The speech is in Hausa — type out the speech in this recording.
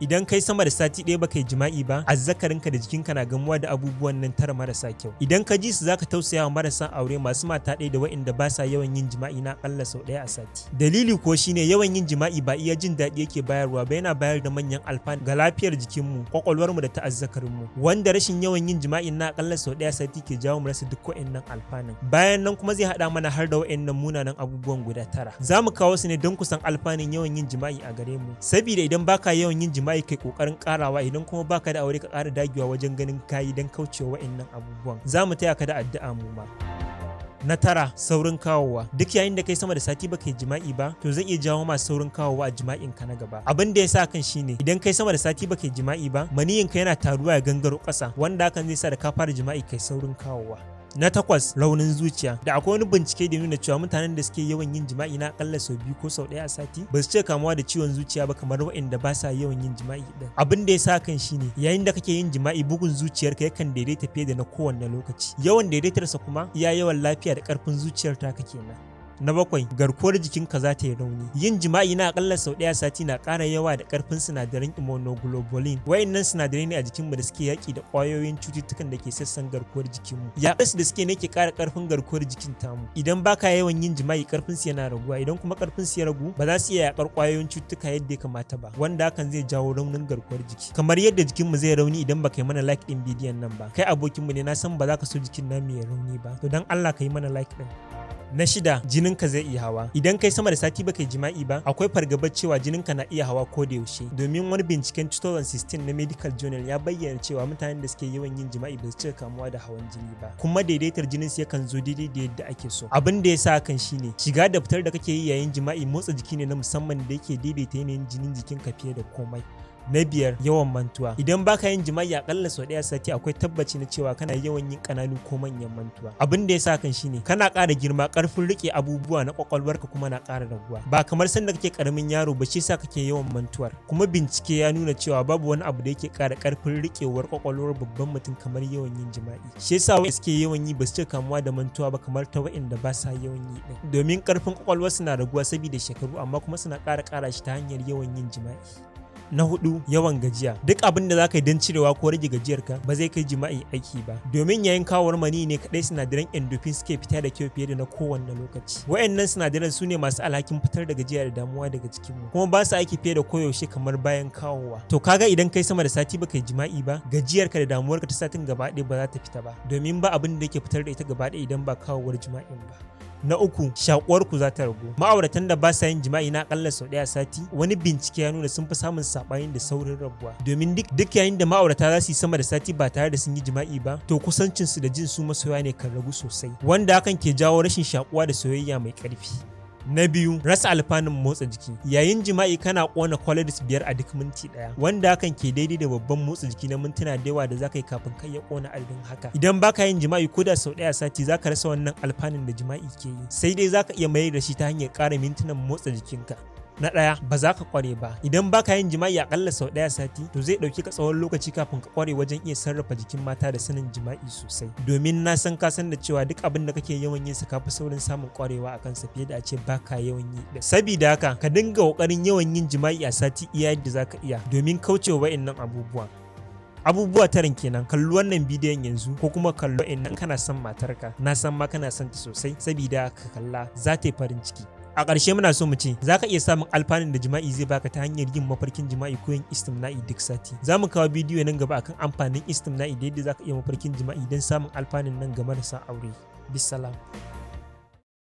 idan kai sama da sati ɗaya baka yi jima'i ba, azzakarinka da jikinka na gamuwa da abubuwan nan tara marasa kyau. Idan ka ji su zaka tausaya wa marasa aure masu mata ɗaya da waɗanda ba sa yawan yin jima'i na akalla sau ɗaya a sati. Dalili ko shine yawan yin jima'i ba iya jin daɗi yake bayarwa ba, yana bayar da manyan alfanu ga lafiyar jikinmu, kwakwalwarmu da ta azzakarinmu, wanda rashin yawan yin jima'i na akalla sau ɗaya a sati ke jawo mu rasa duk waɗannan alfanun. Bayan nan kuma zai haɗa mana har da waɗannan munanan abubuwan guda tara. Za mu kawo su ne don kusan alfanun yawan yin jima'i a gare mu. Sabida idan baka yawan yin jima'i kai kokarin karawa, idan kuma baka da aure ka ƙara dagewa wajen ganin kayi don kaucewa waɗannan abubuwan. Za mu taya ka da addu'a mu ma. Na tara, saurin kawowa. Duk yayin da kai sama da sati baka yi jima'i ba, to zai iya jawo masu saurin kawowa a jima'in ka na gaba. Abin da ya sa kan shine idan kai sama da sati baka yi jima'i ba, maniyin ka yana taruwa ya gangaro ƙasa, wanda hakan zai sa da ka fara jima'i kai saurin kawowa. Na takwas, raunin zuciya. Da akwai wani bincike da nuna cewa mutanen da suke yawan yin jima'i na akalla sau 2 ko sau 1 a sati ba su ce kamuwa da ciwon zuciya ba kamar waɗanda ba sa yawan yin jima'i din. Abin da ya sa kan shine yayin da kake yin jima'i bugun zuciyarka yakan daidaita fiye da na kowanne lokaci. Yawan daidaitarsa kuma iya yawan lafiya da ƙarfin zuciyar taka kenan. Na bakwai, garkuwar jikinka za ta yi rauni. Yin jima'i na akalla sau 1 a sati na ƙara yawa da ƙarfin sinadaran immunoglobulin. Wayannan sinadarai ne a jikinmu da suke yaƙi da ƙwayoyin cututtukan da ke sassan garkuwar jikinmu. Yaƙas da suke ne ke ƙara ƙarfin garkuwar jikin tamu. Idan baka yawan yin jima'i ƙarfin su yana raguwa, idan kuma ƙarfin su ya ragu ba za su iya yaƙar ƙwayoyin cututtuka yadda ya kamata ba, wanda hakan zai jawo raunin garkuwar jiki. Kamar yadda jikinmu zai rauni idan baka yi mana like ɗin bidiyon nan ba. Kai abokinmu ne, na san ba za ka so jikin namu ya rauni ba. To dan Allah ka yi mana like ɗin. Na shida, jininka zai iya hawa. Idan kai sama da sati baka yi jima'i ba, akwai fargabar cewa jininka na iya hawa ko da yaushe. Domin wani binciken 2016 na Medical Journal ya bayyana cewa mutanen da suke yawan yin jima'i ba su cika kamuwa da hawan jini ba. Kuma daidaitar jinin su yakan zo daidai da yadda ake so. Abin da ya sa hakan shine shiga da fitar da kake yi yayin jima'i motsa jiki ne na musamman da yake daidaita yanayin jinin jikinka fiye da komai. Na biyar, yawan mantuwa. Idan baka yin jima'i akalla sau 1 a sati akwai tabbaci na cewa kana yawan yin kananu ko manyan mantuwa. Abin da ya sa kan shine kana ƙara girma, ƙarfin rike abubuwa na kwakwalwarka kuma na ƙara raguwa. Ba kamar sanda kake ƙaramin yaro ba, shi yasa kake yawan mantuwar. Kuma bincike ya nuna cewa babu wani abu da yake ƙara ƙarfin rikewar kwakwalwar babban mutum kamar yawan yin jima'i. Shi yasa wanda suke yawan yi ba su cika kamuwa da mantuwa ba kamar ta waɗanda ba sa yawan yi din. Domin ƙarfin kwakwalwarsu na raguwa saboda shekaru, amma kuma suna ƙara shi ta hanyar yawan yin jima'i. Na hudu, yawan gajiya. Duk abin da zaka yi don cirewa ko rage gajiyarka ba zai kai jima'i aiki ba, domin yayin kawar mani ne kadai sinadaran endorphin suke fita da kyau fiye da na kowanne lokaci. Wayannan sinadaran su ne masu alhakin fitar da gajiya da damuwa daga jikinmu, kuma ba su aiki fiye da koyaushe kamar bayan kawowa. To kaga idan kai sama da sati baka yi jima'i ba, gajiyarka da damuwarka ta satin gaba ɗaya ba za ta fita ba, domin ba abin da yake fitar da ita gaba ɗaya idan ba kawowar jima'in ba. Na uku, shakuwarku za ta ragu. Ma'auratan da ba sa yin jima'i na akalla sau 1 a sati, wani bincike ya nuna sun fi samun saɓani da saurin rabuwa. Domin duk yayin da ma'aurata za su yi sama da sati ba tare da sun yi jima'i ba, to kusancinsu da jin su masoya ne kan ragu sosai, wanda hakan ke jawo rashin shakuwa da soyayya mai ƙarfi. Na biyu, rasa alfanun motsa jiki. Yayin jima'i kana kona calories 5 a duk minti ɗaya, wanda hakan ke daidai da babban motsa jiki na mintuna da yawa da zaka yi kafin kai ya kona adadin haka. Idan baka yin jima'i ko da sau 1 a sati, zaka rasa wannan alfanun da jima'i ke yi. Sai dai zaka iya mayar da shi ta hanyar ƙara mintunan motsa jikinka. Na ɗaya, ba za ka ƙware ba. Idan baka yin jima'i akalla sau 1 a sati, to zai ɗauki ka tsawon lokaci kafin ka ƙware wajen iya sarrafa jikin mata da sanin jima'i sosai. Domin na san ka san da cewa duk abin da kake yawan yin sa kafi saurin samun ƙwarewa a kansa fiye da a ce baka yawan yi. Sabida haka ka dinga ƙoƙarin yawan yin jima'i a sati iya yadda zaka iya, domin kaucewa wa'innan abubuwa tarin kenan. Kalli wannan bidiyon yanzu ko kuma kallo in kana son matarka, na san ma kana son ta sosai, sabida ka kalla za ta yi farin ciki. A ƙarshe muna so mu ce za ka iya samun alfanun da jima'i zai baka ta hanyar yin mafarkin jima'i ko yin istimna'i duk sati. Za mu kawo bidiyo nan gaba akan amfanin istimna'i da yadda za ka iya mafarkin jima'i don samun alfanun nan ga marasa aure. Bisalam.